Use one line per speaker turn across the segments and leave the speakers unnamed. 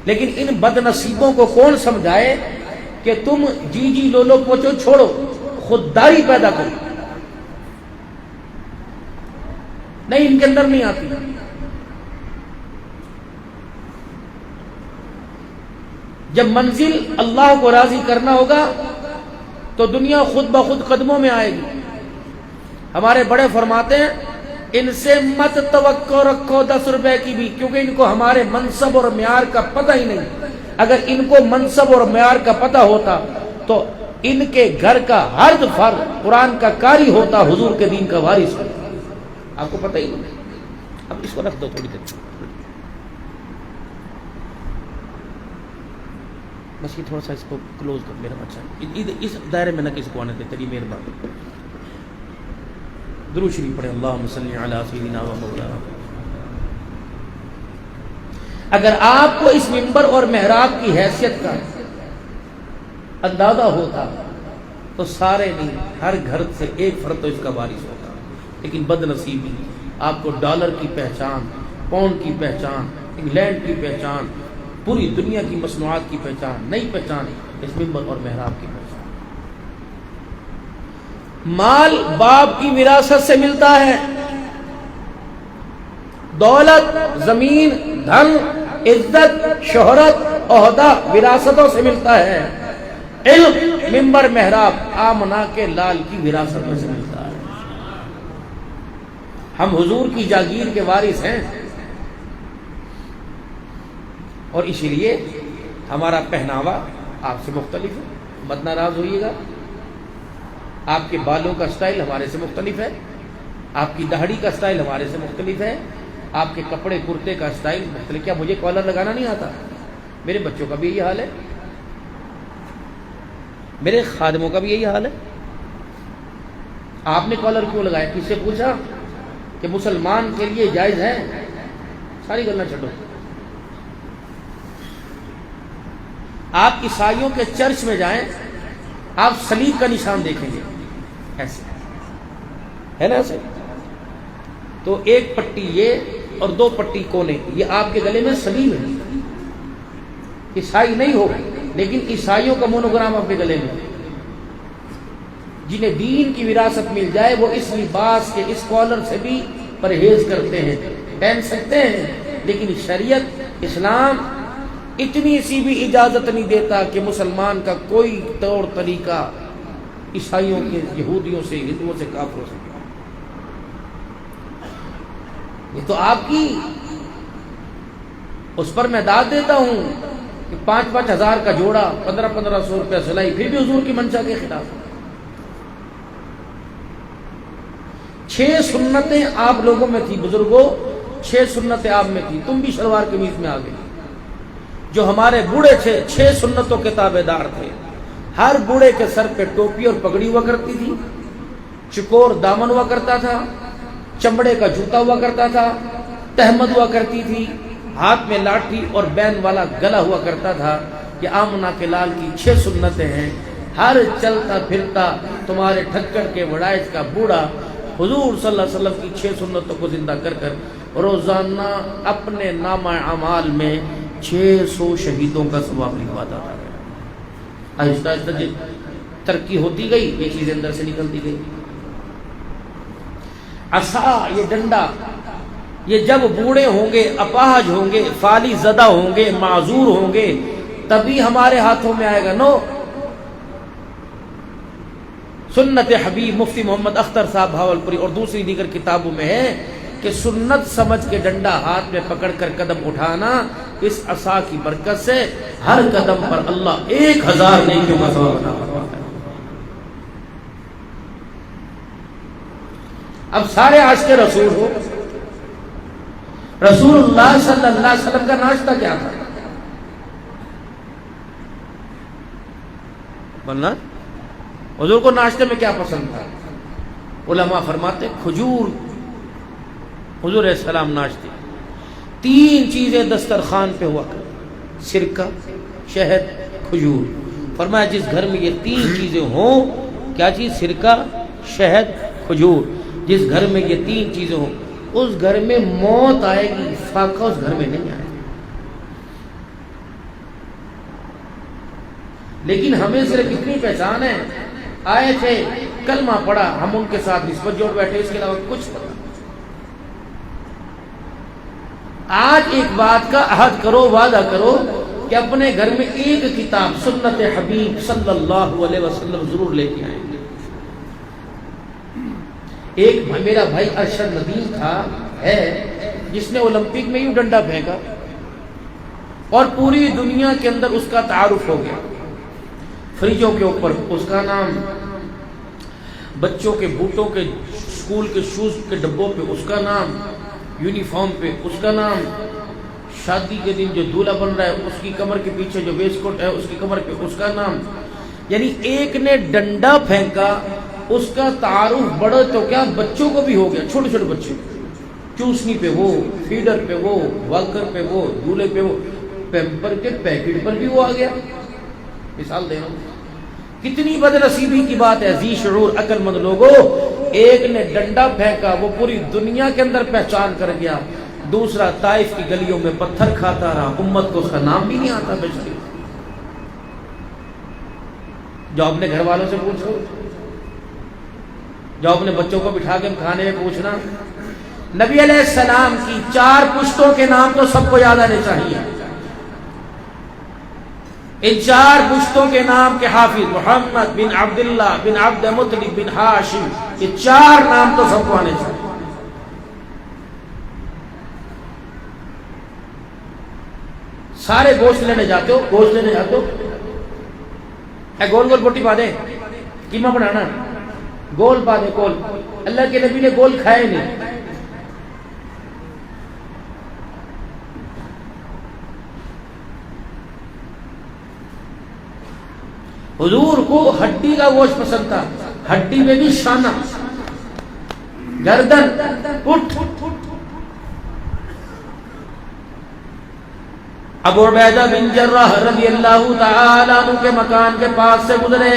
لیکن ان بد نصیبوں کو کون سمجھائے کہ تم جی لو لو پوچھو چھوڑو، خودداری پیدا کرو؟ نہیں، ان کے اندر نہیں آتی۔ جب منزل اللہ کو راضی کرنا ہوگا تو دنیا خود بخود قدموں میں آئے گی۔ ہمارے بڑے فرماتے ہیں ان سے مت توقع رکھو 10 روپے کی بھی، کیونکہ ان کو ہمارے منصب اور معیار کا پتہ ہی نہیں۔ اگر ان کو منصب اور معیار کا پتہ ہوتا تو ان کے گھر کا ہر فرد قرآن کا قاری ہوتا، حضور کے دین کا وارث ہوتا۔ آپ کو پتہ ہی نہیں۔ اب اس کو رکھ دو تھوڑی دیر، بس یہ تھوڑا سا اس کو کلوز کر میرا بچہ، اس دائرے میں نہ کسی کو آنے دے، تیری مہربانی۔ درود شریف پڑھیں، اللہم صلی علی سیدنا و مولانا۔ اگر آپ کو اس منبر اور محراب کی حیثیت کا اندازہ ہوتا تو سارے نہیں، ہر گھر سے ایک فرد تو اس کا وارث ہوتا۔ لیکن بد نصیبی، آپ کو ڈالر کی پہچان، پاؤنڈ کی پہچان، انگلینڈ کی پہچان، پوری دنیا کی مصنوعات کی پہچان، نئی پہچان اس منبر اور محراب کی پہچان۔ مال باپ کی وراثت سے ملتا ہے، دولت، زمین، دھن، عزت، شہرت، عہدہ وراثتوں سے ملتا ہے۔ علم منبر محراب آمنہ کے لال کی وراثت میں سے ملتا ہے۔ ہم حضور کی جاگیر کے وارث ہیں، اور اسی لیے ہمارا پہناوا آپ سے مختلف ہے، مت ناراض ہوئیے گا۔ آپ کے بالوں کا سٹائل ہمارے سے مختلف ہے، آپ کی داڑھی کا سٹائل ہمارے سے مختلف ہے، آپ کے کپڑے کرتے کا سٹائل مختلف۔ کیا مجھے کالر لگانا نہیں آتا؟ میرے بچوں کا بھی یہی حال ہے، میرے خادموں کا بھی یہی حال ہے۔ آپ نے کالر کیوں لگایا؟ کس سے پوچھا کہ مسلمان کے لیے جائز ہے؟ ساری گلنا چھوڑو۔ آپ عیسائیوں کے چرچ میں جائیں، آپ صلیب کا نشان دیکھیں گے، ایسے ہے نا، ایسے تو ایک پٹی یہ اور 2 پٹی کونے، یہ آپ کے گلے میں صلیب ہے۔ عیسائی نہیں ہو لیکن عیسائیوں کا مونوگرام آپ کے گلے میں۔ جنہیں دین کی وراثت مل جائے وہ اس لباس کے، اس کالر سے بھی پرہیز کرتے ہیں، پہن سکتے ہیں، لیکن شریعت اسلام اتنی سی بھی اجازت نہیں دیتا کہ مسلمان کا کوئی طور طریقہ عیسائیوں کے، یہودیوں سے، ہندوؤں سے کافروں سے۔ یہ تو آپ کی، اس پر میں داد دیتا ہوں کہ 5-5 ہزار کا جوڑا، 1500 روپیہ سلائی، پھر بھی حضور کی منشا کے خلاف۔ 6 سنتیں آپ لوگوں میں تھی بزرگوں، 6 سنتیں آپ میں تھی، تم بھی شلوار قمیض میں آ گئے۔ جو ہمارے بوڑھے تھے 6 سنتوں کے تابع دار تھے۔ ہر بوڑھے کے سر پہ ٹوپی اور پگڑی ہوا کرتی تھی، چکور دامن ہوا کرتا تھا، چمڑے کا جوتا ہوا کرتا تھا، تہمد ہوا کرتی تھی، ہاتھ میں لاٹھی اور بین والا گلا ہوا کرتا تھا۔ یہ آمنہ کے لال کی 6 سنتیں ہیں۔ ہر چلتا پھرتا تمہارے ٹھکر کے وڑائج کا بوڑھا حضور صلی اللہ علیہ وسلم کی 6 سنتوں کو زندہ کر کر روزانہ اپنے نامہ اعمال میں 600 شہیدوں کا ثواب لکھواتا تھا۔ آہستہ آہستہ ترقی ہوتی گئی، یہ چیزیں اندر سے نکلتی گئی۔ عصا، یہ ڈنڈا، یہ جب بوڑھے ہوں گے، اپاہج ہوں گے، فالی زدہ ہوں گے، معذور ہوں گے، تبھی ہمارے ہاتھوں میں آئے گا۔ نو، سنت حبیب مفتی محمد اختر صاحب بھاولپوری اور دوسری دیگر کتابوں میں ہے کہ سنت سمجھ کے ڈنڈا ہاتھ میں پکڑ کر قدم اٹھانا، اس عصا کی برکت سے ہر قدم پر اللہ 1000 نیکیوں کا ثواب عطا فرماتا ہے۔ اب سارے عاشق رسول ہو، رسول اللہ صلی اللہ علیہ وسلم کا ناشتہ کیا تھا؟ بولنا، حضور کو ناشتے میں کیا پسند تھا؟ علماء فرماتے کھجور، حضور علیہ السلام ناشتے 3 چیزیں دسترخوان پہ ہوا کرتی، سرکہ، شہد، کھجور۔ فرمایا جس گھر میں یہ 3 چیزیں ہوں، کیا چیز؟ سرکہ، شہد، کھجور۔ جس گھر میں یہ 3 چیزیں ہوں اس گھر میں موت آئے گی، فاقہ اس گھر میں نہیں آئے گا۔ لیکن ہمیں صرف اتنی پہچان ہے، آئے تھے کلمہ پڑھا، ہم ان کے ساتھ نسبت جوڑ بیٹھے، اس کے علاوہ کچھ پتا نہیں۔ آج ایک بات کا عہد کرو، وعدہ کرو کہ اپنے گھر میں ایک کتاب سنت حبیب صلی اللہ علیہ وسلم ضرور لے کے آئیں گے۔ ایک میرا بھائی ارشد ندیم تھا، ہے، جس نے اولمپک میں یوں ڈنڈا پھینکا اور پوری دنیا کے اندر اس کا تعارف ہو گیا۔ فریجوں کے اوپر اس کا نام، بچوں کے بوٹوں کے، اسکول کے شوز کے ڈبوں پہ اس کا نام، یونیفارم پہ اس کا نام، شادی کے دن جو دولہا بن رہا ہے اس کی کمر کے پیچھے جو ویسٹ کوٹ ہے اس کی کمر پہ اس کا نام۔ یعنی ایک نے ڈنڈا پھینکا، اس کا تعارف بڑا تو کیا بچوں کو بھی ہو گیا، چھوٹے چھوٹے بچے، چوسنی پہ وہ، فیڈر پہ وہ، واکر پہ وہ، دولہے پہ وہ، پیمپر کے پیکٹ پر بھی وہ آ گیا۔ مثال دے رہا ہوں، کتنی بد نصیبی کی بات ہے ذی شعور عقل مند لوگوں۔ ایک نے ڈنڈا پھینکا، وہ پوری دنیا کے اندر پہچان کر گیا، دوسرا طائف کی گلیوں میں پتھر کھاتا رہا، امت کو اس کا نام بھی نہیں آتا۔ بیچاری جو اپنے گھر والوں سے پوچھو، جو اپنے بچوں کو بٹھا کے کھانے میں پوچھنا، نبی علیہ السلام کی 4 پشتوں کے نام تو سب کو یاد آنے چاہیے۔ ان 4 پشتوں کے نام کے حافظ محمد بن عبداللہ بن عبد مطلب بن ہاشم، یہ 4 نام تو سب کو آنے چاہیے۔ سارے گوشت لینے جاتے ہو، گوشت لینے جاتے ہو، گول گول بوٹی پا دے، قیمہ بنانا، گول پا دے، گول۔ اللہ کے نبی نے گول کھائے نہیں۔ حضور کو ہڈی کا گوشت پسند تھا، ہڈی میں بھی شانہ، گردن، پٹھ۔ ابو عبیدہ بن جراح رضی اللہ تعالی عنہ کے مکان کے پاس سے گزرے،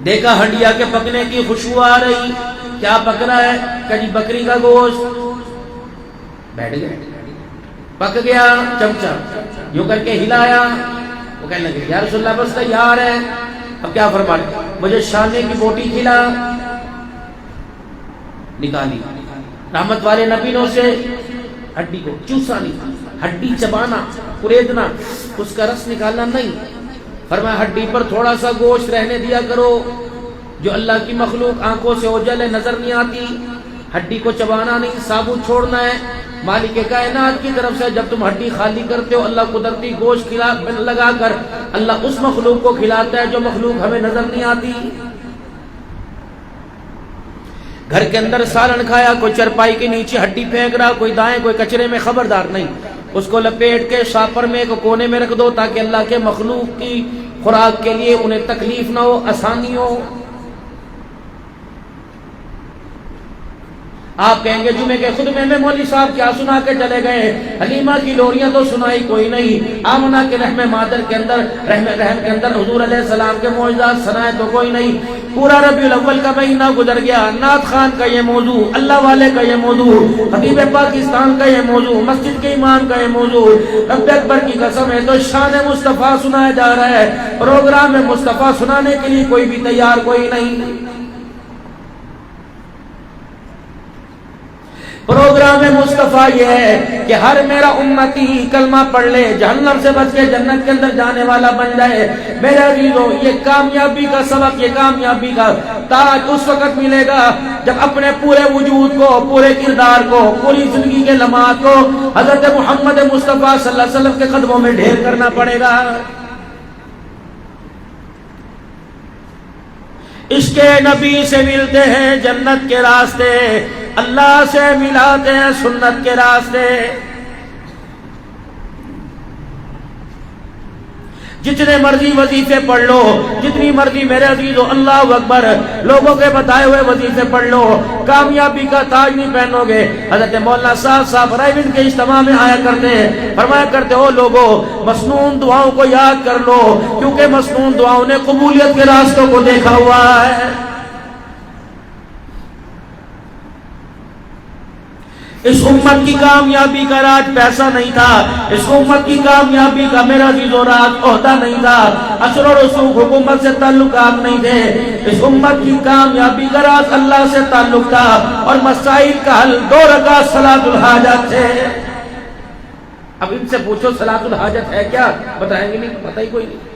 دیکھا ہڈیا کے پکنے کی خوشبو آ رہی، کیا پک رہا ہے؟ کہ جی بکری کا گوشت۔ بیٹھ گئے، پک گیا، چمچہ یوں کر کے ہلایا، وہ کہنے لگے یا رسول اللہ بس تیار ہے۔ اب کیا فرمایا؟ مجھے شانے کی بوٹی کھلا، نکالی۔ رحمت والے نبی نے اسے ہڈی کو چوسا نہیں، ہڈی چبانا، کریدنا، اس کا رس نکالنا نہیں۔ فرمایا ہڈی پر تھوڑا سا گوشت رہنے دیا کرو، جو اللہ کی مخلوق آنکھوں سے اوجھل ہے، نظر نہیں آتی، ہڈی کو چبانا نہیں، ثابت چھوڑنا ہے۔ مالک کائنات کی طرف سے جب تم ہڈی خالی کرتے ہو، اللہ قدرتی گوشت لگا کر اللہ اس مخلوق کو کھلاتا ہے جو مخلوق ہمیں نظر نہیں آتی۔ گھر کے اندر سالن کھایا، کوئی چرپائی کے نیچے ہڈی پھینک رہا، کوئی دائیں کوئی کچرے میں، خبردار نہیں، اس کو لپیٹ کے شاپر میں ایک کونے میں رکھ دو تاکہ اللہ کے مخلوق کی خوراک کے لیے انہیں تکلیف نہ ہو، آسانی ہو۔ آپ کہیں گے جمعے کے خطبے میں مولوی صاحب کیا سنا کے چلے گئے؟ حلیمہ کی لوریاں تو سنائی کوئی نہیں، آمنہ کے رحم مادر کے اندر، رحم کے اندر حضور علیہ السلام کے معجزات سنائے تو کوئی نہیں۔ پورا ربیع الاول کا مہینہ گزر گیا، نعت خان کا یہ موضوع، اللہ والے کا یہ موضوع، خطیب پاکستان کا یہ موضوع، مسجد کے امام کا یہ موضوع، رب اکبر کی قسم ہے تو شان مصطفیٰ سنایا جا رہا ہے، پروگرام میں مصطفیٰ سنانے کے لیے کوئی بھی تیار کوئی نہیں۔ پروگرام مصطفیٰ یہ ہے کہ ہر میرا امتی کلمہ پڑھ لے، جہنم سے بچ کے جنت کے اندر جانے والا بن جائے۔ میرے عزیزو، یہ کامیابی کا سبق، یہ کامیابی کا تاج اس وقت ملے گا جب اپنے پورے وجود کو، پورے کردار کو، پوری زندگی کے لمحات کو حضرت محمد مصطفیٰ صلی اللہ علیہ وسلم کے قدموں میں ڈھیر کرنا پڑے گا۔ عشق نبی سے ملتے ہیں جنت کے راستے، اللہ سے ملاتے ہیں سنت کے راستے۔ جتنے مرضی وظیفے پڑھ لو، جتنی مرضی میرے عزیزو اللہ اکبر لوگوں کے بتائے ہوئے وظیفے پڑھ لو، کامیابی کا تاج نہیں پہنو گے۔ حضرت مولانا صاحب رائبن کے اجتماع میں آیا کرتے ہیں، فرمایا کرتے ہو لوگوں مسنون دعاؤں کو یاد کر لو، کیونکہ مسنون دعاؤں نے قبولیت کے راستوں کو دیکھا ہوا ہے۔ اس امت کی کامیابی کا راج پیسہ نہیں تھا، اس امت کی کامیابی کا میرا عزیز و راج عہدہ نہیں تھا، اثر و رسوخ حکومت سے تعلقات نہیں تھے، اس امت کی کامیابی کا راز اللہ سے تعلق تھا، اور مسائل کا حل 2 رکعت صلاۃ الحاجت تھے۔ اب ان سے پوچھو صلاۃ الحاجت ہے کیا؟ بتائیں گے نہیں، پتہ ہی کوئی نہیں۔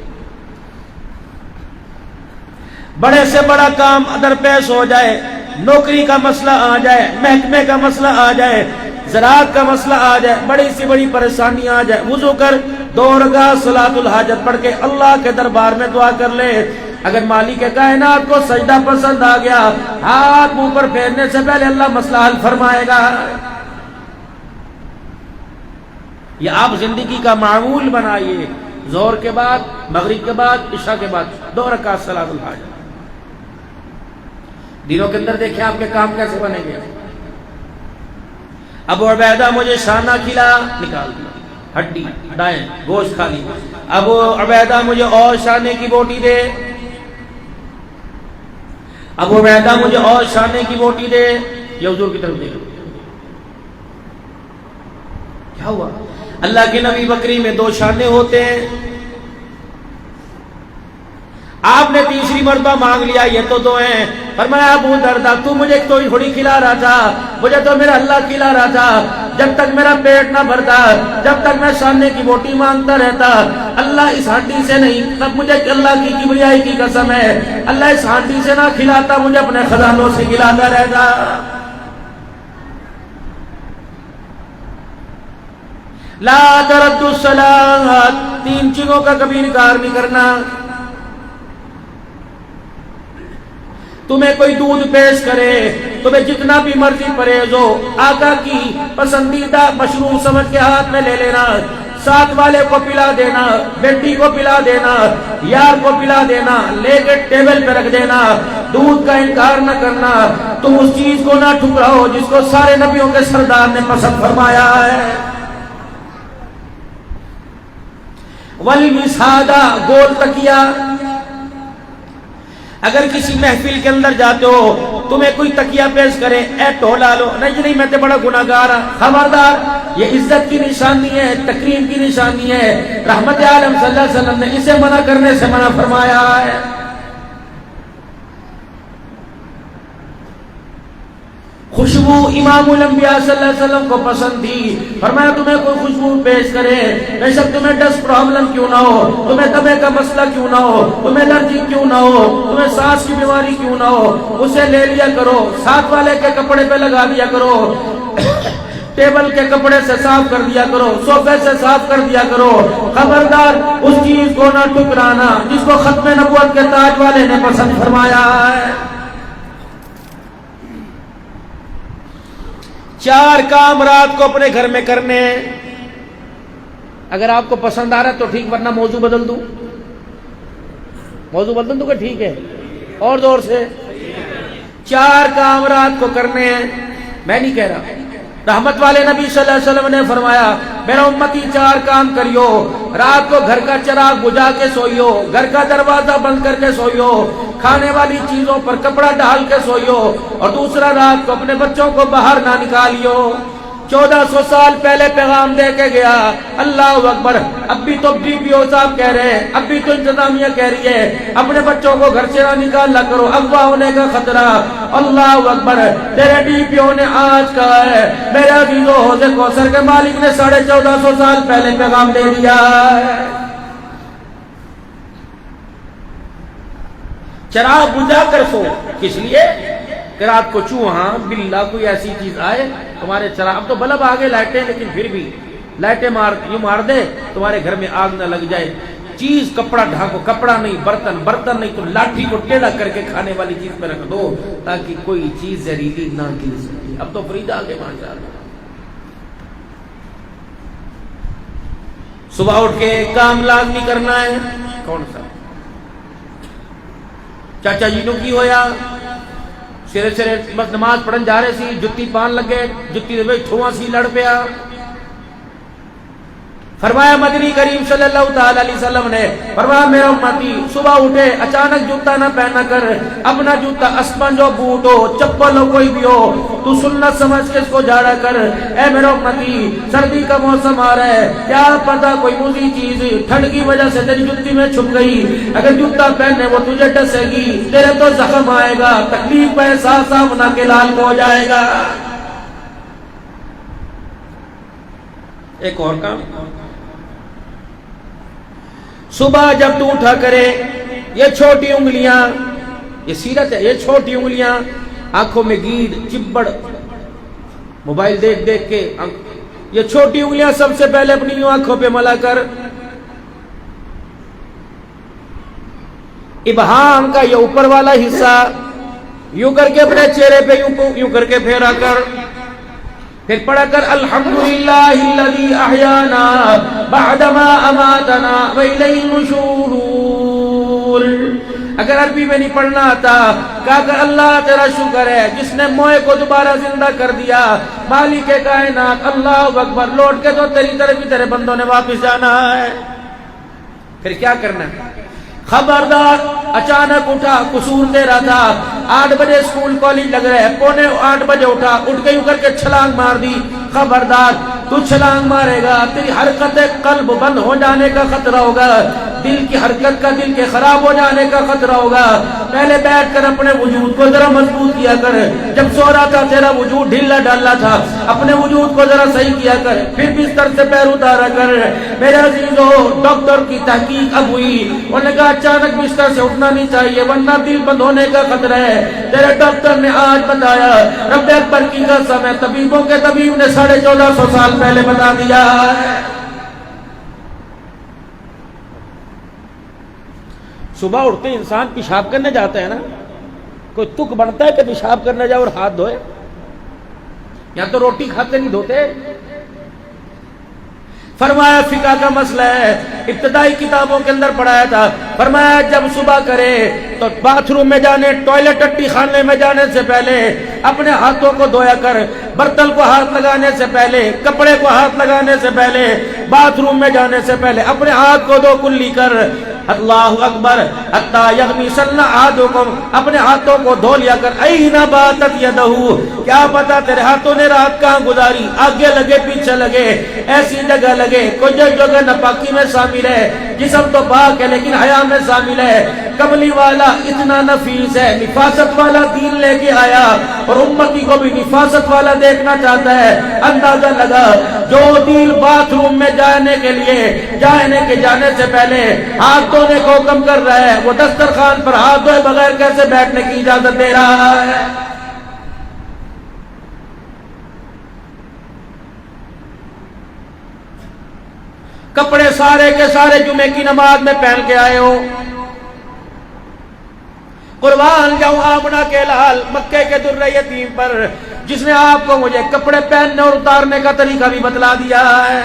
بڑے سے بڑا کام درپیش ہو جائے، نوکری کا مسئلہ آ جائے، محکمے کا مسئلہ آ جائے، زراعت کا مسئلہ آ جائے، بڑی سی بڑی پریشانی آ جائے، وضو کر 2 رکعت صلاۃ الحاجت پڑھ کے اللہ کے دربار میں دعا کر لے۔ اگر مالک کائنات کو سجدہ پسند آ گیا، ہاتھ منہ پر پھیرنے سے پہلے اللہ مسئلہ حل فرمائے گا۔ یہ آپ زندگی کا معمول بنائیے، ظہر کے بعد، مغرب کے بعد، عشاء کے بعد 2 رکعت صلاۃ الحاجت۔ دنوں کے اندر دیکھیں آپ کے کام کیسے بنے گے۔ ابو عبیدہ مجھے شانہ کھلا، نکال دیا، ہڈی دائیں، گوشت کھا لی۔ ابو عبیدہ مجھے اور شانے کی بوٹی دے، ابو عبیدہ مجھے اور شانے کی بوٹی دے۔ یہ حضور کی طرف دیکھو کیا ہوا۔ اللہ کے نبی بکری میں 2 شانے ہوتے ہیں، آپ نے تیسری مرتبہ مانگ لیا، یہ تو 2 ہیں۔ فرمایا ابو دردہ تو مجھے تو تھوڑی کھلا رہا تھا، مجھے تو میرا اللہ کھلا رہا تھا۔ جب تک میرا پیٹ نہ بھرتا، جب تک میں شانے کی بوٹی مانگتا رہتا، اللہ اس ہانڈی سے نہیں، تب مجھے اللہ کی کبریائی کی قسم ہے، اللہ اس ہانڈی سے نہ کھلاتا، مجھے اپنے خزانوں سے کھلاتا رہتا۔ لا ترد الصلاۃ، 3 چیزوں کا کبھی انکار نہیں کرنا۔ تمہیں کوئی دودھ پیش کرے، تمہیں جتنا بھی مرضی پرہیز ہو، آقا کی پسندیدہ مشروب سمجھ کے ہاتھ میں لے لینا، ساتھ والے کو پلا دینا، بیٹی کو پلا دینا، یار کو پلا دینا، لے کے ٹیبل پہ رکھ دینا۔ دودھ کا انکار نہ کرنا، تم اس چیز کو نہ ٹھکراؤ جس کو سارے نبیوں کے سردار نے پسند فرمایا ہے۔ والمسادہ، گول تکیہ، اگر کسی محفل کے اندر جاتے ہو، تمہیں کوئی تکیہ پیش کرے، اے ٹولا لو، نہیں میں تو بڑا گناہگار ہوں، خبردار، یہ عزت کی نشانی ہے، تکریم کی نشانی ہے۔ رحمت عالم صلی اللہ علیہ وسلم نے اسے منع کرنے سے منع فرمایا ہے۔ خوشبو امام الانبیاء صلی اللہ علیہ وسلم کو پسند تھی، فرمایا تمہیں کوئی خوشبو پیش کرے، بے شک تمہیں ڈسٹ پرابلم کیوں نہ ہو، تمہیں دمے کا مسئلہ کیوں نہ ہو، تمہیں الرجی کیوں نہ ہو، تمہیں سانس کی بیماری کیوں نہ ہو، اسے لے لیا کرو، ساتھ والے کے کپڑے پہ لگا دیا کرو، ٹیبل کے کپڑے سے صاف کر دیا کرو، صوفے سے صاف کر دیا کرو۔ خبردار اس چیز کو نہ ٹکرانا جس کو ختم نبوت کے تاج والے نے پسند فرمایا ہے۔ 4 کام رات کو اپنے گھر میں کرنے ہیں۔ اگر آپ کو پسند آ رہا ہے تو ٹھیک، ورنہ موضوع بدل دوں، موضوع بدل دوں کہ ٹھیک ہے؟ اور زور سے 4 کام رات کو کرنے ہیں، میں نہیں کہہ رہا، رحمت والے نبی صلی اللہ علیہ وسلم نے فرمایا میرا امتی 4 کام کریو، رات کو گھر کا چراغ بجھا کے سوئیو، گھر کا دروازہ بند کر کے سوئیو، کھانے والی چیزوں پر کپڑا ڈال کے سوئیو، اور دوسرا رات کو اپنے بچوں کو باہر نہ نکالیو۔ 1400 سال پہلے پیغام دے کے گیا، اللہ اکبر۔ اب بھی تو ڈی پی او صاحب کہہ رہے ہیں، اب بھی تو انتظامیہ کہہ رہی ہے اپنے بچوں کو گھر سے نہ نکالا کرو، اغوا ہونے کا خطرہ۔ اللہ اکبر، تیرے ڈی پی او نے آج کہا ہے، میرے عزیزو حوض کوثر کے مالک نے 1450 سال پہلے پیغام دے دیا ہے۔ چراغ بجھا کر سو، کس لیے کہ رات کو چوہا بلا کوئی ایسی چیز آئے تمہارے چراغ، اب تو بلب آگے لائٹیں، لیکن پھر بھی لائٹیں مار دے تمہارے گھر میں آگ نہ لگ جائے۔ چیز کپڑا ڈھانکو، کپڑا نہیں برتن نہیں تو لاٹھی کو ٹیڑھا کر کے کھانے والی چیز پہ رکھ دو تاکہ کوئی چیز زہریلی نہ گر سکے۔ اب تو فرید آگے ماشاءاللہ۔ صبح اٹھ کے کام لازمی کرنا ہے، کون سا؟ چاچا جی نو کی ہویا، سرے سرے بس نماز پڑھن جا رہے سی، جتی پان لگے، جتی دے ٹھواں سی لڑ پیا، فرمایا مدنی کریم صلی اللہ تعالی علیہ وسلم نے فرمایا میرا امتی صبح اٹھے اچانک جوتا نہ پہنا کر، اپنا جوتا اسپنج ہو، بوٹ ہو، چپل ہو، کوئی بھی ہو، تو سنت سمجھ کے اس کو جھاڑا کر۔ اے میرا امتی سردی کا موسم آ رہا ہے، کیا پتا کوئی موزی چیز ٹھنڈ کی وجہ سے تیری جوتی میں چھپ گئی، اگر جوتا پہنے وہ تجھے ڈسے گی، تیرے تو زخم آئے گا، تکلیف کا احساس آمنا کے لال ہو جائے گا۔ ایک اور کام، صبح جب تو اٹھا کرے یہ چھوٹی انگلیاں، یہ سیرت ہے، یہ چھوٹی انگلیاں آنکھوں میں گیڑ چبڑ موبائل دیکھ دیکھ کے، یہ چھوٹی انگلیاں سب سے پہلے اپنی آنکھوں پہ ملا کر، ابہام کا یہ اوپر والا حصہ یوں کر کے اپنے چہرے پہ یوں کر کے پھیرا کر، پھر پڑھا کر الحمدللہ الذی احیانا بعدما اماتنا والیہ النشور۔ اگر عربی میں نہیں پڑھنا آتا کہا کہ اللہ تیرا شکر ہے جس نے موئے کو دوبارہ زندہ کر دیا، مالک کائنات، اللہ اکبر، لوٹ کے تو تیری طرف ہی تیرے بندوں نے واپس جانا ہے۔ پھر کیا کرنا ہے؟ خبردار، اچانک اٹھا، قصور تیرا تھا، 8 بجے اسکول کالج لگ رہے، 7:45 بجے اٹھا، اٹھ کے یوں کر کے چھلانگ مار دی، خبردار تو چھلانگ مارے گا تیری حرکت قلب بند ہو جانے کا خطرہ ہوگا، دل کی حرکت کا، دل کے خراب ہو جانے کا خطرہ ہوگا۔ پہلے بیٹھ کر اپنے وجود کو ذرا مضبوط کیا کر، جب سو رہا تھا تیرا وجود ڈھیلا ڈالا تھا، اپنے وجود کو ذرا صحیح کیا کر، پھر بستر سے پیر اتارا کر۔ میرے عزیزو، ڈاکٹر کی تحقیق اب ہوئی، انہوں نے کہا اچانک بستر سے اٹھنا نہیں چاہیے ورنہ دل بند ہونے کا خطرہ ہے۔ تیرے ڈاکٹر نے آج بتایا، رب اکبر کی قسم ہے، طبیبوں کے طبیب نے 1450 سال پہلے بتا دیا ہے۔ صبح اٹھتے انسان پیشاب کرنے جاتا ہے نا، کوئی تک بنتا ہے کہ پیشاب کرنے جاؤ اور ہاتھ دھوئے؟ یا تو روٹی کھاتے نہیں دھوتے؟ فرمایا فقہ کا مسئلہ ہے، ابتدائی کتابوں کے اندر پڑھایا تھا، فرمایا جب صبح کرے تو باتھ روم میں جانے، ٹوائلٹ ٹٹی خانے میں جانے سے پہلے اپنے ہاتھوں کو دھویا کر، برتن کو ہاتھ لگانے سے پہلے، کپڑے کو ہاتھ لگانے سے پہلے، باتھ روم میں جانے سے پہلے اپنے ہاتھ کو دھو کلی کر، اللہ اکبر، حتی یغمسن احدکم، اپنے ہاتھوں کو دھو لیا کر، این باتت یدہ، کیا پتا تیرے ہاتھوں نے رات کہاں گزاری، آگے لگے پیچھے لگے، ایسی جگہ لگے، کوئی جگہ ناپاکی میں شامل ہے، جسم تو پاک ہے لیکن حیا میں شامل ہے۔ کملی والا اتنا نفیس ہے، نفاست والا دین لے کے آیا اور امتی کو بھی نفاست والا دیکھنا چاہتا ہے۔ اندازہ لگا جو دین باتھ روم میں جانے کے لیے جانے سے پہلے ہاتھ دھونے کو حکم کر رہا ہے، وہ دسترخوان پر ہاتھ دھوئے بغیر کیسے بیٹھنے کی اجازت دے رہا ہے؟ کپڑے سارے کے سارے جمعے کی نماز میں پہن کے آئے ہو، قربان جاؤں آمنہ کے لال مکے کے در یتیم پر، جس نے آپ کو مجھے کپڑے پہننے اور اتارنے کا طریقہ بھی بتلا دیا ہے۔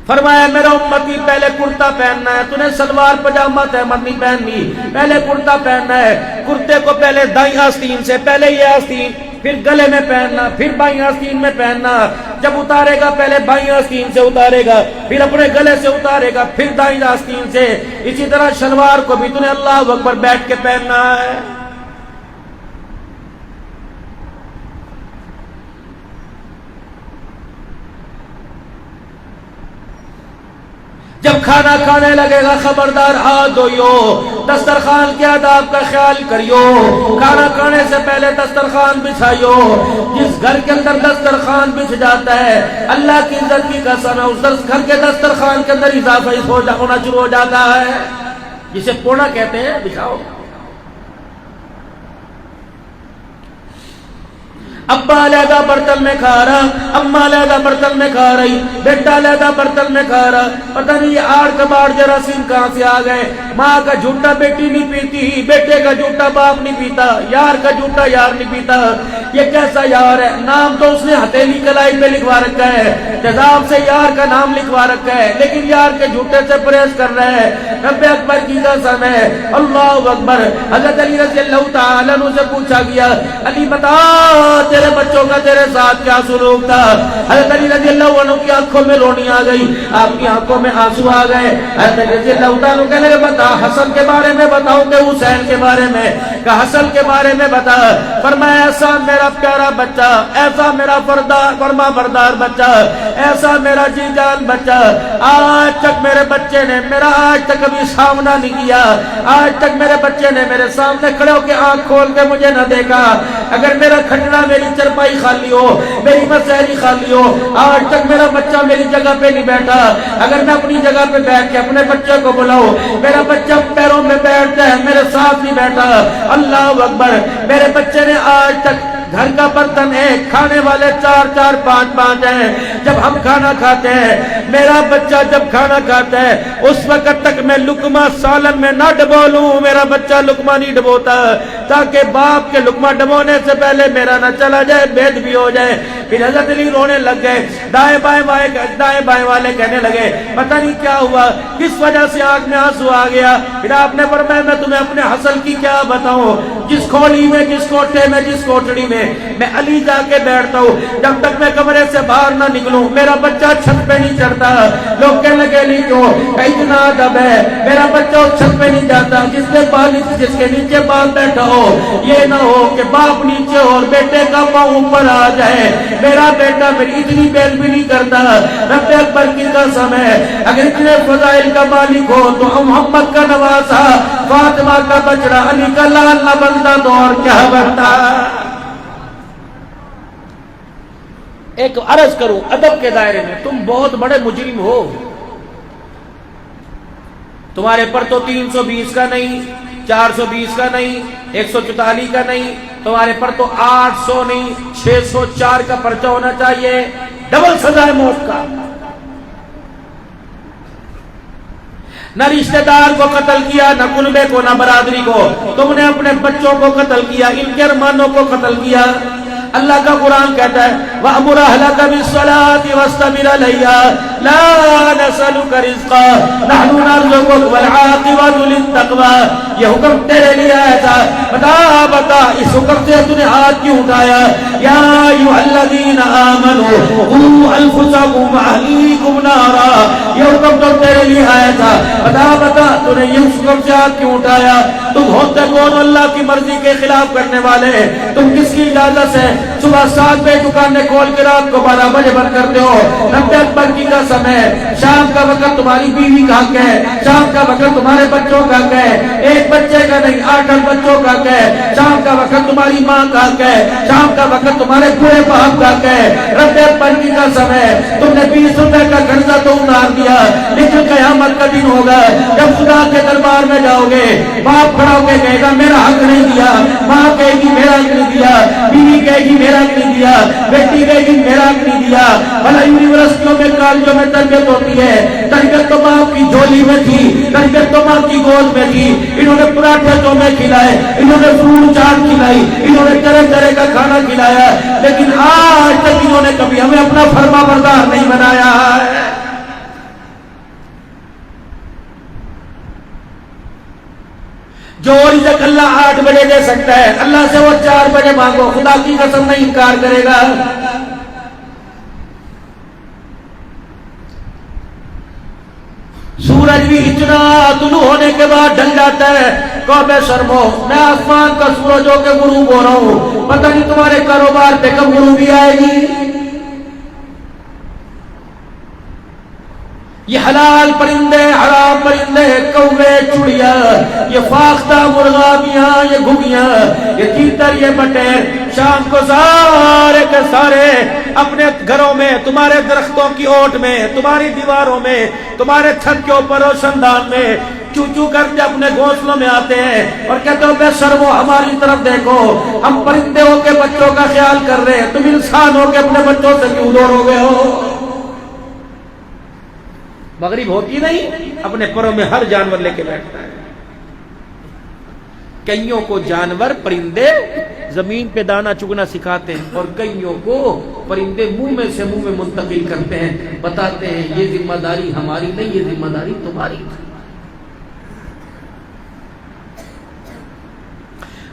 فرمایا میرا امتی پہلے کرتا پہننا ہے، تو نے سلوار پجامہ تہمت نہیں پہننی، پہلے کرتا پہننا ہے، کرتے کو پہلے دائیں آستین سے، پہلے یہ آستین، پھر گلے میں پہننا، پھر بائیں آستین میں پہننا، جب اتارے گا پہلے بائیں آستین سے اتارے گا، پھر اپنے گلے سے اتارے گا، پھر دائیں آستین سے۔ اسی طرح شلوار کو بھی تو نے اللہ اکبر بیٹھ کے پہننا ہے۔ جب کھانا کھانے لگے گا خبردار ہاتھ دھوئیو، دسترخوان کے آداب کا خیال کریو، کھانا کھانے سے پہلے دسترخوان بچھائیو۔ جس گھر کے اندر دسترخوان بچھ جاتا ہے، اللہ کی عزت کی قسم ہے، اس گھر کے دسترخوان کے اندر اضافہ ہونا شروع ہو جاتا ہے، جسے پونا کہتے ہیں، بچھاؤ۔ ابا علیحدہ برتن میں کھا رہا، اماں علیحدہ برتن میں کھا رہی، بیٹا علیحدہ برتن میں کھا رہا، پتہ نہیں یہ آڑ کباڑ جراثیم کہاں سے آ گئے۔ ماں کا جھوٹا بیٹی نہیں پیتی، بیٹے کا جھوٹا باپ نہیں پیتا، یار کا جھوٹا یار نہیں پیتا۔ یہ کیسا یار ہے؟ نام تو اس نے ہتھیلی کلائی پہ لکھوا رکھا ہے، تیزاب سے یار کا نام لکھوا رکھا ہے، لیکن یار کے جھوٹے سے پرہیز کر رہا ہے۔ رب اکبر کی قسم ہے، اللہ اکبر۔ حضرت علی رضی اللہ تعالیٰ عنہ سے پوچھا گیا، علی بتا تیرے بچوں کا تیرے ساتھ کیا سلوک تھا؟ حضرت علی رضی اللہ عنہ کی آنکھوں میں روشنی آ گئی، آپ کی آنکھوں میں آنسو آ گئے۔ حضرت علی رضی اللہ تعالیٰ عنہ کہنے لگے بتا حسن کے بارے میں بتاؤ کہ حسین کے بارے میں؟ کہ حسن کے بارے میں بتا۔ فرمایا ایسا میرا پیارا بچہ، ایسا میرا فرما بردار بچہ، ایسا میرا جی جان بچہ، آج تک میرے بچے نے میرا آج تک کبھی سامنا نہیں کیا، آج تک میرے بچے نے میرے سامنے کھڑے ہو کے آنکھ کھول کے مجھے نہ دیکھا۔ اگر میرا کھٹڑا میری چرپائی خالی ہو، میری مسحری خالی ہو، آج تک میرا بچہ میری جگہ پہ نہیں بیٹھا۔ اگر میں اپنی جگہ پہ بیٹھ کے اپنے بچے کو بلاؤں، میرا بچہ پیروں میں بیٹھتا ہے، میرے ساتھ نہیں بیٹھا۔ اللہ اکبر۔ میرے بچے نے آج تک گھر کا برتن ہے، کھانے والے 4 4 5 5 ہیں، جب ہم کھانا کھاتے ہیں میرا بچہ جب کھانا کھاتا ہے اس وقت تک میں لقمہ سالن میں نہ ڈبو لوں، میرا بچہ لقمہ نہیں ڈبوتا تاکہ باپ کے لقمہ ڈبونے سے پہلے میرا نہ چلا جائے، بید بھی ہو جائے۔ پھر حضرت علی رونے لگ گئے، دائیں بائیں والے کہنے لگے پتہ نہیں کیا ہوا، کس وجہ سے آنکھ میں آنسو آ گیا۔ پھر آپ نے فرمایا میں تمہیں اپنے حسن کی کیا بتاؤں، جس کھولی میں، جس کوٹھے میں، جس کوٹڑی میں میں علی جا کے بیٹھتا ہوں، جب تک میں کمرے سے باہر نہ نکلوں میرا بچہ چھت پہ نہیں چڑھتا۔ لوگ کہنے لگے علی کیوں؟ اتنا ادب ہے، میرا بچہ اس چھت پہ نہیں جاتا جس کے نیچے باپ بیٹھا ہو، یہ نہ ہو کہ باپ نیچے ہو اور بیٹے کا پاؤں اوپر آ جائے۔ میرا بیٹا میری اتنی بیل بھی نہیں کرتا۔ رب اکبر کی قسم ہے، اگر اتنے فضائل کا مالک ہو تو محمد کا نواسا، فاطمہ کا بچڑا، علی کا لال نہ بنتا تو اور کیا بنتا؟ ایک عرض کروں ادب کے دائرے میں، تم بہت بڑے مجرم ہو، تمہارے پر تو 320 کا نہیں، 420 کا نہیں، 144 کا نہیں، تمہارے پر تو 800 نہیں 604 کا پرچہ ہونا چاہیے، ڈبل سزائے موت کا۔ نہ رشتہ دار کو قتل کیا، نہ کنبے کو، نہ برادری کو، تم نے اپنے بچوں کو قتل کیا، ان کے ارمانوں کو قتل کیا۔ اللہ کا قرآن کہتا ہے وَأْمُرْ أَهْلَكَ بِالصَّلَاةِ وَاسْتَبِرْ عَلَيْهَا لَا نَسْأَلُكَ رِزْقًا نَحْنُ نَرْزُقُكَ وَالْعَاقِبَةُ لِلتَّقْوَىٰ۔ یہ حکم تیرے لیے آیا تھا، بتا اس حکم سے تو نے ہاتھ کیوں اٹھایا؟ یا ایھا الذین آمنوا قوا انفسکم واہلیکم نارا، یہ حکم تو تیرے لیے آیا تھا، بتا تو نے یہ حکم سے ہاتھ کیوں اٹھایا؟ تم ہوتے کون اللہ کی مرضی کے خلاف کرنے والے؟ تم کس کی اجازت سے صبح 7 بجے دکانیں کھول کے رات کو 12 بجے بند کرتے ہو؟ رب اکبر کی قسم ہے، شام کا وقت تمہاری بیوی کا حق ہے، شام کا وقت تمہارے بچوں کا حق ہے، ایک بچے کا نہیں 8 بچوں کا حق ہے، شام کا وقت تمہاری ماں کا حق ہے، شام کا وقت تمہارے پورے باپ کا حق ہے۔ رب اکبر کی قسم ہے، تم نے 20 روپے کا قرضہ تو اتار دیا، لیکن قیامت کا دن ہوگا جب خدا کے دربار میں جاؤ گے، باپ کھڑا ہو کے کہے گا میرا حق نہیں دیا، ماں کہے گی میرا حق نہیں دیا، بیوی کہے گی میرا حق نہیں دیا، بیٹی کہے گی میرا حق نہیں دیا۔ بھلا یونیورسٹیوں میں کالجوں میں تربیت ہوتی ہے، تربیت تو باپ کی جھولی میں تھی، تربیت تو ماں کی گود میں تھی، انہوں نے پراٹھے تو میں کھلائے، انہوں نے فروٹ چاٹ کھلائی، انہوں نے طرح طرح کا کھانا کھلایا، لیکن آج تک انہوں نے کبھی ہمیں اپنا فرما بردار نہیں بنایا ہے۔ جو رزق اللہ 8 بجے دے سکتا ہے، اللہ سے وہ 4 بجے مانگو، خدا کی قسم نہیں انکار کرے گا۔ سورج بھی اتنا طلوع ہونے کے بعد ڈھل جاتا ہے، قوم شرمو، میں آسمان کا سورج ہو کے غروب ہو رہا ہوں، پتہ نہیں تمہارے کاروبار پہ کب غروبی آئے گی۔ یہ حلال پرندے، حرام پرندے، کوے، چڑیا، یہ فاختہ مرغابیاں، یہ گھگیاں، یہ تیتر، یہ بٹیر، شام کو سارے کے سارے اپنے گھروں میں، تمہارے درختوں کی اوٹ میں، تمہاری دیواروں میں، تمہارے چھت کے اوپر روشن دان میں چو چو کرتے اپنے گھونسلوں میں آتے ہیں اور کہتے ہو بے شرمو ہماری طرف دیکھو، ہم پرندے ہو کے بچوں کا خیال کر رہے ہیں، تم انسان ہو کے اپنے بچوں سے کیوں دور ہو گئے ہو؟ مغرب ہوتی نہیں، اپنے پروں میں ہر جانور لے کے بیٹھتا ہے۔ کئیوں کو جانور پرندے زمین پہ دانا چگنا سکھاتے ہیں اور کئیوں کو پرندے منہ میں سے منہ میں منتقل کرتے ہیں، بتاتے ہیں یہ ذمہ داری ہماری نہیں، یہ ذمہ داری تمہاری۔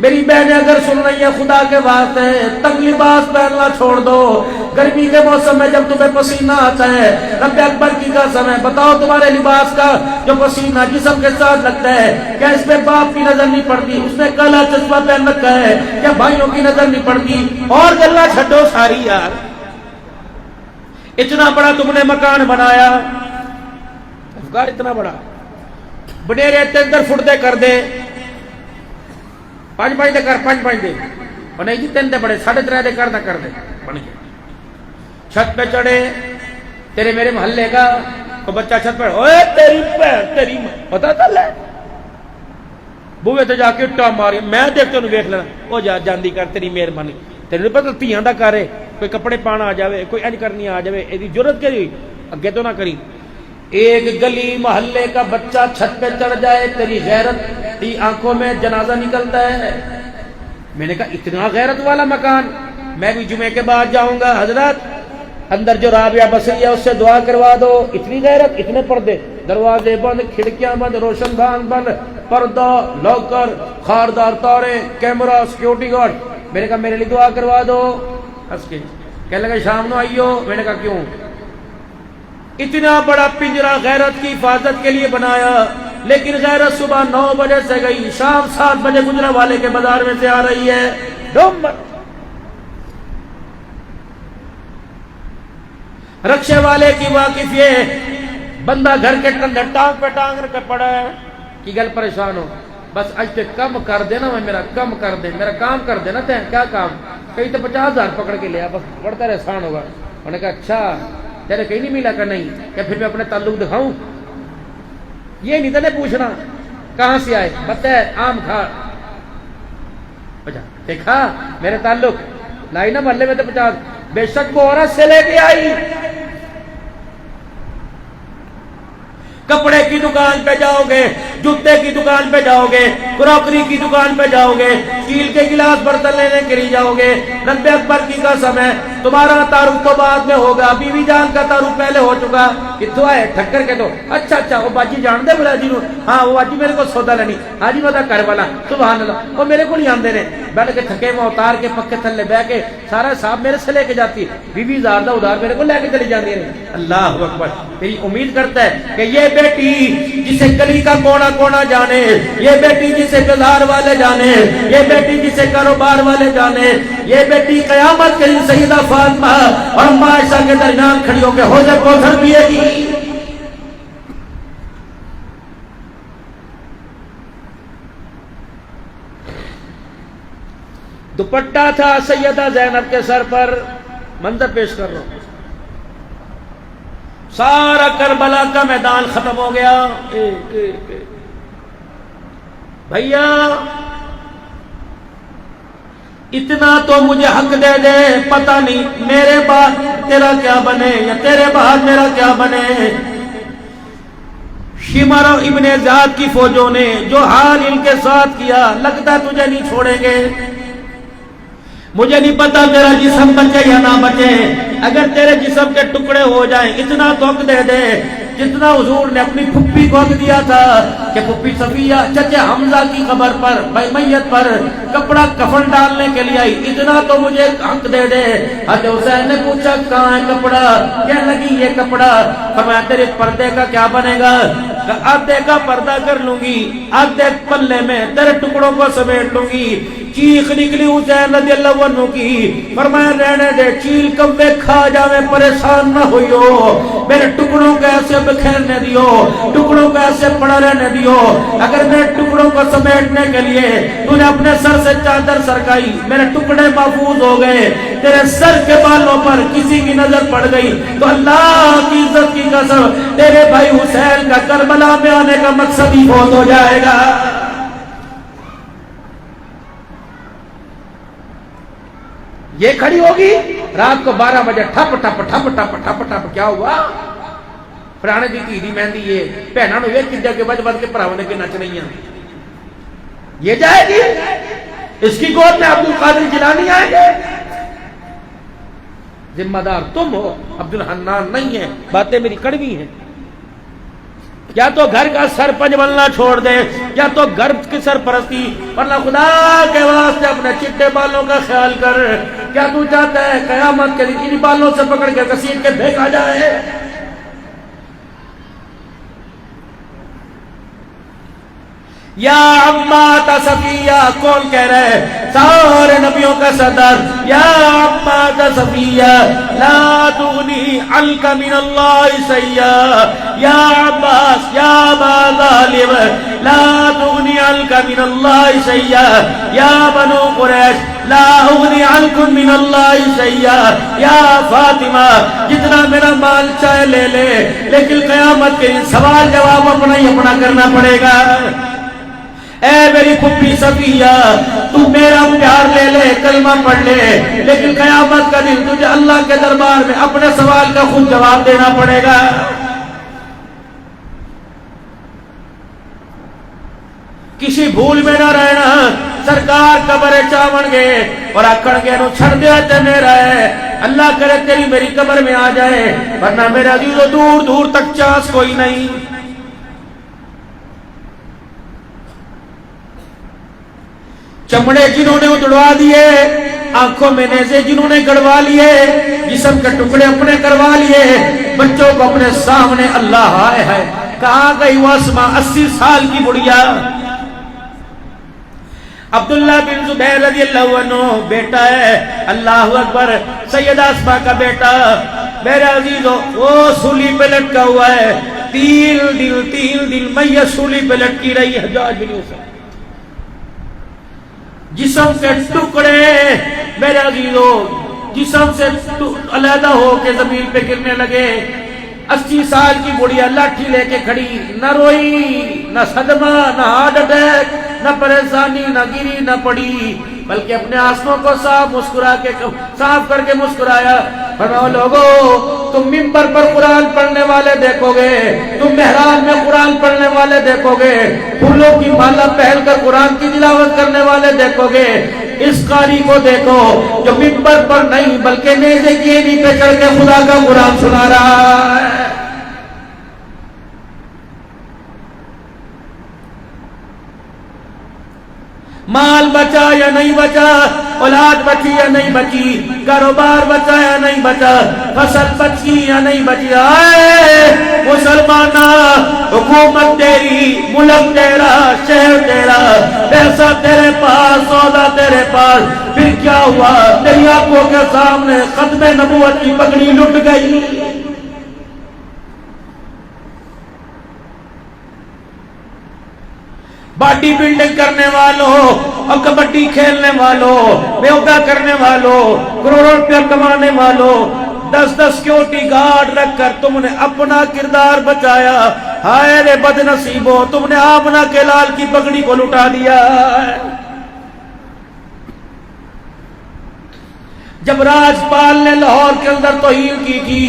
میری بہنیں اگر سن رہی ہیں خدا کے واسطے تنگ لباس پہننا چھوڑ دو. گرمی کے موسم میں جب تمہیں پسینہ آتا ہے رب اکبر کی قسم ہے بتاؤ تمہارے لباس کا جو پسینہ جسم کے ساتھ لگتا ہے کیا اس پہ باپ کی نظر نہیں پڑتی؟ اس نے کالا چشمہ پہن رکھا ہے کیا بھائیوں کی نظر نہیں پڑتی؟ اور گلا چھڈو ساری یار. اتنا بڑا تم نے مکان بنایا افغان اتنا بڑا بڈیرے 3 فٹ دے کر دے 5 دے کر 5 دے اور نہیں جی 3 دے بڑے 3.5 دے کر دے بن گیا. چھت پہ چڑھے تیرے میرے محلے کا کو بچہ چھت پہ اوے تیری پتا چل ہے بوے تو جا کے ٹا ماری میں دیکھ تینوں ویکھ لینا او جا جاندی کر تیری مہربانی تینوں نہیں پتا تھیاں دا کر کوئی کپڑے پانا آ جاوے کوئی انج کرنی آ جاوے ایدی ضرورت کری اگے تو نہ کری. ایک گلی محلے کا بچہ چھت پہ چڑھ جائے تیری غیرت کی آنکھوں میں جنازہ نکلتا ہے. میں نے کہا اتنا غیرت والا مکان میں بھی جمعے کے بعد جاؤں گا. حضرت اندر جو رابعہ بصری ہے اس سے دعا کروا دو. اتنی غیرت اتنے پردے دروازے بند کھڑکیاں بند روشن دان بند پردہ لاکر خاردار تارے کیمرہ سیکیورٹی گارڈ. میں نے کہا میرے لیے دعا کروا دو. ہنس کے کہنے لگا شام نو آئیو. میں نے کہا کیوں؟ اتنا بڑا پنجرا غیرت کی حفاظت کے لیے بنایا لیکن غیرت صبح 9 بجے سے گئی شام 7 بجے گجرا والے کے بازار میں سے آ رہی ہے. رکشے والے کی واقف یہ بندہ گھر کے اندر ٹانگ پہ ٹانگ رکھ پڑا ہے کہ گل پریشان ہو بس اج تے کم کر دینا میں میرا کم کر دے میرا کام کر دینا تے کیا کام کہیں تو 50,000 پکڑ کے لیا بس بڑھتا رہے آسان ہوگا. انہوں نے کہا اچھا تیرے کہیں نہیں ملا کہ نہیں کہ پھر میں اپنے تعلق دکھاؤں. یہ نہیں تنے پوچھنا کہاں سے آئے بتا آم کھا دیکھا میرے تعلق لائی نا محلے میں تو 50 بے شک وہ عورت سے لے کے آئی. کپڑے کی دکان پہ جاؤ گے جوتے کی دکان پہ جاؤ گے کراکری کی دکان پہ جاؤ گے اسٹیل کے گلاس برتن لینے کے لیے جاؤ گے. رب اکبر کی قسم ہے تمہارا تعارف تو بعد میں ہوگا. بیوی جان کا تعارف پہلے ہو چکا. کتوں آئے ٹھکر کے تو اچھا وہ باجی جان دے بلا جی نو ہاں وہ باجی میرے کو سودا لینی ہاں جی بتا کر والا سبحان اللہ وہ میرے کو نہیں آندے نے بیٹھ کے تھکے میں اتار کے پکے تھلے بہ کے سارا صاحب میرے سے لے کے جاتی بیوی زیادہ ادھار میرے کو لے کے چلی جاتی ہے. اللہ اکبر. میری امید کرتا ہے کہ یہ بیٹی جسے گلی کا کونا کونا جانے یہ بیٹی جسے بازار والے جانے یہ بیٹی جسے کاروبار والے جانے یہ بیٹی قیامت کے دن سیدہ فاطمہ اور عائشہ کے درمیان کھڑی ہو کے حوض کوثر پیے گی. دوپٹہ تھا سیدہ زینب کے سر پر. منظر پیش کر رہا ہوں سارا کربلا کا میدان ختم ہو گیا. بھیا اتنا تو مجھے حق دے دے پتہ نہیں میرے بعد تیرا کیا بنے یا تیرے بعد میرا کیا بنے. شمر ابن زیاد کی فوجوں نے جو حال ان کے ساتھ کیا لگتا تجھے نہیں چھوڑیں گے. مجھے نہیں پتا میرا جسم بچے یا نہ بچے. اگر تیرے جسم کے ٹکڑے ہو جائیں اتنا تو حق دے دے جتنا حضور نے اپنی پھپھی کو حق دیا تھا کہ پھپھی صفیہ چچا حمزہ کی قبر پر میت پر کپڑا کفن ڈالنے کے لیے آئی اتنا تو مجھے حق دے دے. حضرت حسین نے پوچھا کہاں ہے کپڑا؟ کہنے لگی یہ کپڑا. فرمایا تیرے پردے کا کیا بنے گا؟ آدھے کا پردہ کر لوں گی آدھے پلے میں تیرے ٹکڑوں کو سمیٹ لوں گی. چیخ نکلی حسین رضی اللہ عنہ کی. فرمایا رہنے دے چیل کبے کھا جاویں پریشان نہ ہوئیو میرے ٹکڑوں کو ایسے بکھیرنے دیو ٹکڑوں کو ایسے پڑا رہنے دیو. اگر میرے ٹکڑوں کو سمیٹنے کے لیے تو نے اپنے سر سے چادر سرکائی میرے ٹکڑے محفوظ ہو گئے. تیرے سر کے بالوں پر کسی کی نظر پڑ گئی تو اللہ کی عزت کی قسم تیرے بھائی حسین کا کربلا میں آنے کا مقصد ہی بہت ہو جائے گا. یہ کھڑی ہوگی رات کو 12 بجے ٹھپ ٹھپ ٹھپ ٹھپ ٹھپ ٹھپ کیا ہوا پرانے دی تھی دی مہندی یہ بہنوں نے ویکھ کدے کے بج بج کے بھراواں نے کے نچ رہی ہیں. یہ جائے گی اس کی گود میں عبد القادر جیلانی آئیں گے. ذمہ دار تم ہو عبد الحنان نہیں ہے. باتیں میری کڑوی ہیں یا تو گھر کا سرپنچ بننا چھوڑ دے یا تو گھر کی سرپرستی، ورنہ خدا کے واسطے اپنے چٹے بالوں کا خیال کر۔ کیا تو چاہتا ہے قیامت کے دن ان بالوں سے پکڑ کے گھسیٹ کے پھینکا جائے؟ یا عمات صفیہ، کون کہہ رہے ہیں؟ سارے نبیوں کا سردار، یا عمات صفیہ لا تغنی عنک من اللہ شیئا، یا عباس یا ابا طالب لا تغنی عنک من اللہ شیئا، یا بنو قریش لا اغنی عنکم من اللہ شیئا، یا فاطمہ جتنا میرا مال چاہے لے لے، لیکن قیامت کے دن سوال جواب اپنا ہی اپنا کرنا پڑے گا۔ اے میری پھپھی صفیہ، تو میرا پیار لے لے، کلمہ پڑھ لے، لیکن قیامت کا دن تجھے اللہ کے دربار میں اپنے سوال کا خود جواب دینا پڑے گا۔ کسی بھول میں نہ رہنا۔ سرکار قبر چاون گے اور آکڑ گے نو چھڑ دیا تے میرا ہے، اللہ کرے تیری میری قبر میں آ جائے، ورنہ میرا عزیزو دور دور تک چانس کوئی نہیں۔ چمڑے جنہوں نے اجڑوا دیے، آنکھوں میں نیزے جنہوں نے گڑوا لیے، جسم کے ٹکڑے اپنے کروا لیے، بچوں کو اپنے سامنے، اللہ ہائے ہے کہاں گئی وہ اسما 80 سال کی بڑھیا؟ عبداللہ بن زبیر رضی اللہ عنہ بیٹا ہے، اللہ اکبر، سیدہ اسما کا بیٹا، میرے عزیزو وہ سولی پہ لٹکا ہوا ہے، 3 دن میت سولی پہ لٹکی رہی ہے، حجاج بن یوسف، جسم کے ٹکڑے میرے عزیزو جسم سے علیحدہ ہو کے زمین پہ گرنے لگے۔ 80 سال کی بڑھیا لاٹھی لے کے کھڑی، نہ روئی، نہ صدمہ، نہ ہارٹ اٹیک، نہ پریشانی، نہ گری، نہ پڑی، بلکہ اپنے آنسوؤں کو صاف کر کے مسکرایا۔ فرمایا لوگو تم ممبر پر قرآن پڑھنے والے دیکھو گے، تم محراب میں قرآن پڑھنے والے دیکھو گے، پھولوں کی مالا پہن کر قرآن کی تلاوت کرنے والے دیکھو گے، اس قاری کو دیکھو جو ممبر پر نہیں بلکہ نیزے کی اینی پہ چڑھ کے خدا کا قرآن سنا رہا ہے۔ مال بچا یا نہیں بچا، اولاد بچی یا نہیں بچی، کاروبار بچا یا نہیں بچا، فصل بچی یا نہیں بچی، آئے مسلمانہ، حکومت تیری، ملک تیرا، شہر تیرا، پیسہ تیرے پاس، سودا تیرے پاس، پھر کیا ہوا؟ تیری آنکھوں کے سامنے ختم نبوت کی پگڑی لٹ گئی۔ باڈی بلڈنگ کرنے والوں اور کبڈی کھیلنے والوں، یوگا کرنے والوں، کروڑوں روپیہ کمانے والوں، 10 سیکورٹی گارڈ رکھ کر تم نے اپنا کردار بچایا، ہائے رے بد نصیبو، تم نے آمنہ کے لال کی پگڑی کو لٹا دیا۔ جب راجپال نے لاہور کے اندر توہین کی تھی،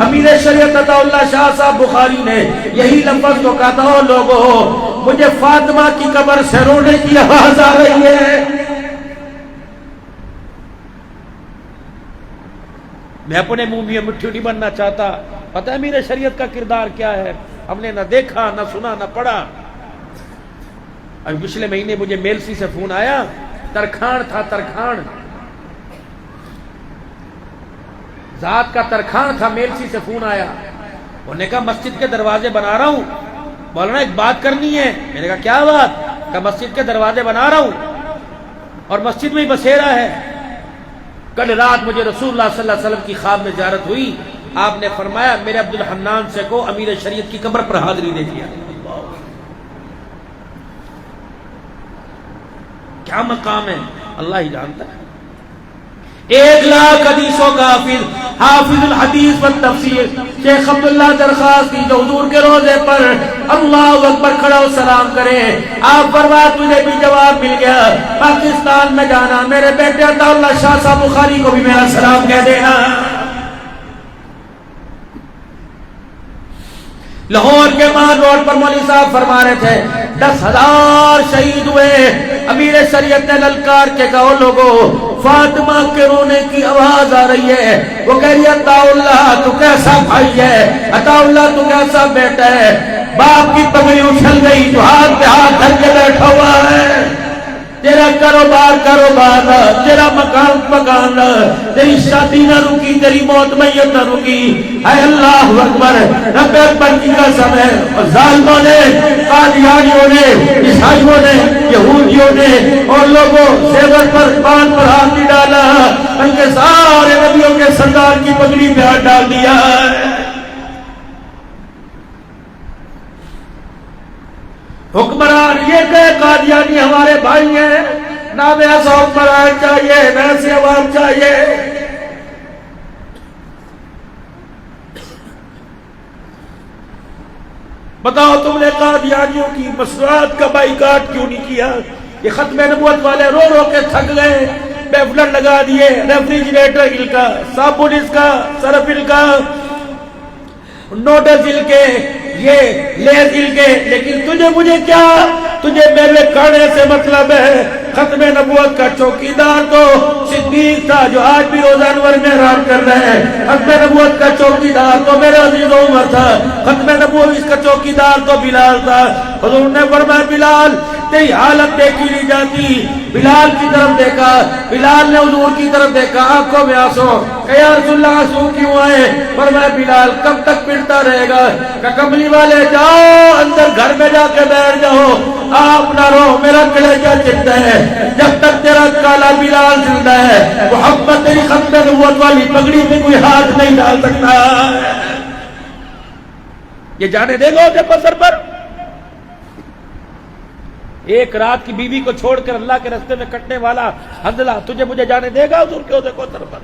امیر شریعت عطا اللہ شاہ صاحب بخاری نے یہی لفظ تو کہا تھا، لوگوں مجھے فاطمہ کی قبر سے رونے کی آواز آ رہی ہے۔ میں اپنے منہ میں مٹھی نہیں بننا چاہتا، پتہ ہے میرے شریعت کا کردار کیا ہے، ہم نے نہ دیکھا نہ سنا نہ پڑھا۔ ابھی پچھلے مہینے مجھے میلسی سے فون آیا، ترکھان تھا، ترکھان ذات کا ترکھان تھا، میلسی سے فون آیا، انہوں نے کہا مسجد کے دروازے بنا رہا ہوں، مولانا ایک بات کرنی ہے۔ میں نے کہا کیا بات؟ کہ مسجد کے دروازے بنا رہا ہوں اور مسجد میں ہی بسیرا ہے۔ کل رات مجھے رسول اللہ صلی اللہ علیہ وسلم کی خواب میں زیارت ہوئی، آپ نے فرمایا میرے عبد الحنان سے کو امیر شریعت کی قبر پر حاضری دے دیا۔ کیا مقام ہے اللہ ہی جانتا ہے۔ 1,00,000 حدیثوں کا حافظ الحدیث والتفسیر شیخ عبداللہ درخواستی جو حضور کے روزے پر اللہ اکبر کھڑا و سلام کرے، آپ فرمایا تجھے بھی جواب مل گیا، پاکستان میں جانا، میرے بیٹے عطا اللہ شاہ صاحب بخاری کو بھی میرا سلام کہہ دینا۔ لاہور کے مان روڈ پر مولوی صاحب فرما رہے تھے 10,000 شہید ہوئے، امیر شریعت نے للکار کے کہو لوگو فاطمہ کے رونے کی آواز آ رہی ہے، وہ کہہ رہی ہے عطا اللہ تو کیسا بھائی ہے، عطا اللہ تو کیسا بیٹا ہے، باپ کی پگڑی اچھل گئی تو ہاتھ پہ ہاتھ دھر کے بیٹھا ہوا ہے. تیرا کاروبار نہ, تیرا مکان نہ, تیری شادی نہ رکی, تیری موت میت نہ رکی. اے اللہ اکبر, رب اکبر کی قسم ہے. اور ظالموں نے, قادیانیوں نے, عیسائیوں نے, یہودیوں نے اور لوگوں زیور پر پان پر ہاتھ نہیں ڈالا بلکہ سارے نبیوں کے سردار کی پگڑی پہ ہاتھ ڈال دیا ہے. حکمران یہ کہ قادیانی ہمارے بھائی ہیں, نہ ایسا حکمران چاہیے نہ ایسے عوام چاہیے. بتاؤ تم نے قادیانیوں کی مصنوعات کا بائیکاٹ کیوں نہیں کیا؟ یہ ختم نبوت والے رو رو کے تھک گئے, پیفلٹ لگا دیے, ریفریجریٹر ہل کا, صابن اس کا, سرف ہل کا, نوڈل ہل کے, یہ لیز ہل کے. لیکن تجھے مجھے کیا, تجھے میرے کھانے سے مطلب ہے. ختم نبوت کا چوکیدار تو صدیق تھا جو آج بھی روزہ انور میں احرام کر رہے ہیں. ختم نبوت کا چوکیدار تو میرے عزیز عمر تھا. ختم نبوت کا چوکیدار تو بلال تھا. حضور نے فرمایا بلال تیری حالت دیکھی نہیں جاتی. بلال کی طرف دیکھا, بلال نے حضور کی طرف دیکھا, آنکھوں میں آنسو. کہ یا رسول اللہ آنسو کیوں آئے؟ فرمایا بلال کب تک پڑتا رہے گا؟ کہ کملی والے جاؤ اندر گھر میں جا کے بیٹھ جاؤ, آپ نہ رو, میرا کلیجہ چلتا ہے. جب تک تیرا کالا بلال زندہ ہے محمد تیری ختم نبوت والی پگڑی میں کوئی ہاتھ نہیں ڈال سکتا. یہ جانے دے گا جب بسر پر. ایک رات کی بیوی کو چھوڑ کر اللہ کے راستے میں کٹنے والا حنظلہ تجھے مجھے جانے دے گا حضور کے عہدے کو سر پر؟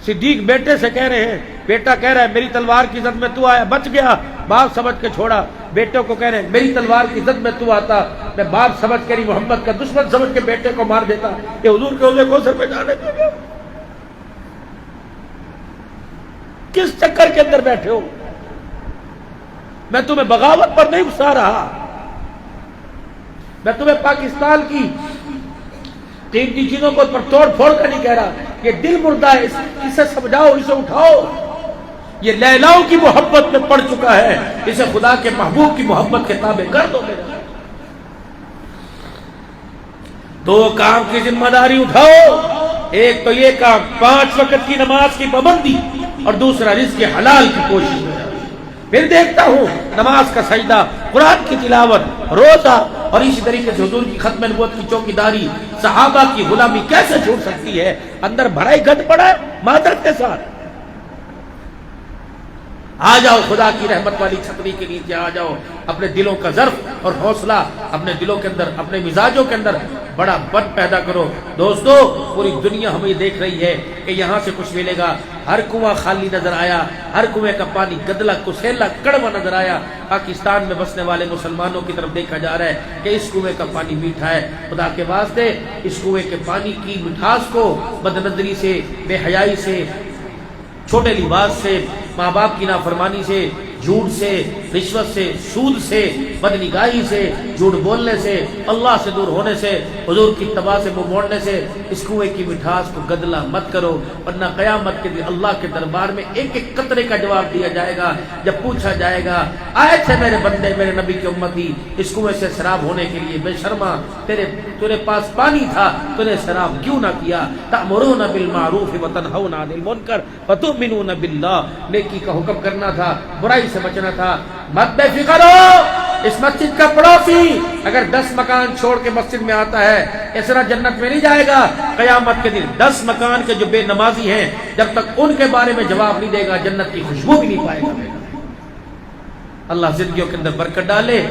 صدیق بیٹے سے کہہ رہے ہیں, بیٹا کہہ رہا ہے میری تلوار کی زد میں تو آیا بچ گیا, باپ سمجھ کے چھوڑا. بیٹوں کو کہہ رہے ہیں میری تلوار کی زد میں تو آتا, میں باپ سمجھ کے نہیں محمد کا دشمن سمجھ کے بیٹے کو مار دیتا. یہ حضور کے عہدے کو سر پہ جانے دے گا؟ کس چکر کے اندر بیٹھے ہو؟ میں تمہیں بغاوت پر نہیں اکسا رہا, میں تمہیں پاکستان کی قیمتی چیزوں کو پر توڑ پھوڑ کر نہیں کہہ رہا. یہ دل مردہ ہے, اسے سمجھاؤ, اسے اٹھاؤ. یہ لیلاؤں کی محبت میں پڑ چکا ہے, اسے خدا کے محبوب کی محبت کے تابع کر دو. میرے دو کام کی ذمہ داری اٹھاؤ. ایک تو یہ کام 5 وقت کی نماز کی پابندی, اور دوسرا رزق حلال کی کوشش میں. پھر دیکھتا ہوں نماز کا سجدہ, قرآن کی تلاوت, روزہ, اور اسی طریقے سے حضور کی ختم نبوت کی چوکیداری, صحابہ کی غلامی کیسے چھوٹ سکتی ہے؟ اندر بھرا ہی گند پڑا ہے معذرت کے ساتھ. آ جاؤ خدا کی رحمت والی چھتری کے نیچے آ جاؤ. اپنے دلوں کا ظرف اور حوصلہ اپنے دلوں کے اندر, اپنے مزاجوں کے اندر بڑا بن پیدا کرو. دوستو پوری دنیا ہمیں دیکھ رہی ہے کہ یہاں سے کچھ ملے گا. ہر کنواں خالی نظر آیا, ہر کنویں کا پانی گدلا, کسیلا, کڑوا نظر آیا. پاکستان میں بسنے والے مسلمانوں کی طرف دیکھا جا رہا ہے کہ اس کنویں کا پانی میٹھا ہے. خدا کے واسطے اس کنویں کے پانی کی مٹھاس کو بد نظری سے, بے حیائی سے, چھوٹے لباس سے, ماں باپ کی نافرمانی سے, جھوٹ سے, رشوت سے, سود سے, بدنگاہی سے, جھوٹ بولنے سے, اللہ سے دور ہونے سے, حضور کی اتباع سے منہ موڑنے سے اس کنویں کی مٹھاس کو گدلا مت کرو. ورنہ قیامت کے دن اللہ کے دربار میں ایک ایک قطرے کا جواب دیا جائے گا. جب پوچھا جائے گا آئے تھے میرے بندے, میرے نبی کی امتی, اس کنویں سے شراب ہونے کے لیے, بے شرما تیرے پاس پانی تھا, تو نے شراب کیوں نہ کیا؟ تأمرون بالمعروف وتنہون عن المنکر وتؤمنون باللہ, نیکی کا حکم کرنا تھا, برائی سے بچنا تھا. مت بے فکر ہو, اس مسجد کا پڑوسی اگر 10 مکان چھوڑ کے مسجد میں آتا ہے اس طرح جنت میں نہیں جائے گا. قیامت کے دن 10 مکان کے جو بے نمازی ہیں جب تک ان کے بارے میں جواب نہیں دے گا جنت کی خوشبو بھی نہیں پائے گا. اللہ زندگیوں کے اندر برکت ڈالے.